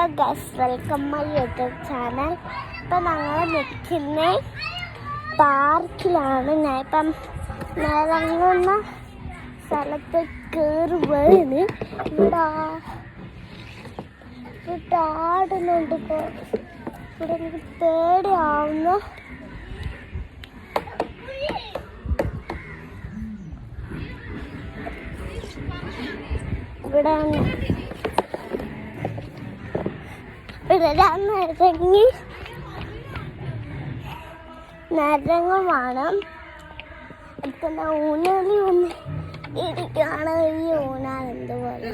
Hello guys, welcome my YouTube channel. ഇപ്പം ഞങ്ങൾ നിൽക്കുന്ന പാർക്കിലാണ്. ഞാൻ ഇപ്പം ഇറങ്ങുന്ന സ്ഥലത്ത് കയറി വീണ് ഇവിടെ ആടുന്നുണ്ട്. ഇവിടെ എനിക്ക് പേടിയാവുന്നു. ഇവിടെ നരങ്ങുമാണ്. ഇപ്പം ഊനാലി ഒന്ന് ഇരിക്കുകയാണ്. ഈ ഊനാൽ എന്തുപോലെ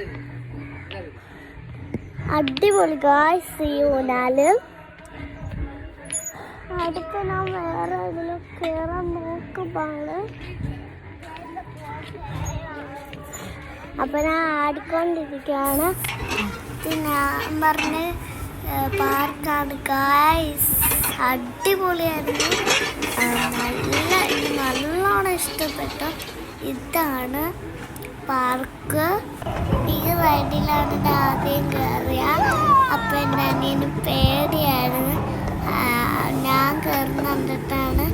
അടിപൊളി ഗായ്സ്. ഈ ഊനാല് അടുത്ത ഞാൻ വേറെ ഇതിൽ കയറാൻ നോക്കുമ്പോഴാണ്. അപ്പം ഞാൻ ആടിക്കൊണ്ടിരിക്കുകയാണ്. പിന്നെ പറഞ്ഞ് പാർക്കാണ് ഗായ്സ്. അടിപൊളിയായിരുന്നു. നല്ലോണം ഇഷ്ടപ്പെട്ടു. ഇതാണ് പാർക്ക്. ഈ റൈഡിലാണ് ആദ്യം കയറിയ. അപ്പം എൻ്റെ അനിയന് പേടിയായിരുന്നു. ഞാൻ കയറുന്ന കണ്ടിട്ടാണ്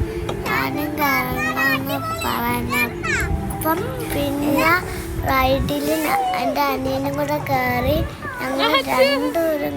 ആദ്യം കയറണമെന്ന് പറഞ്ഞത്. അപ്പം പിന്നെ റൈഡിൽ എൻ്റെ അനിയനും കൂടെ കയറി. ഞങ്ങൾ രണ്ടുപേരും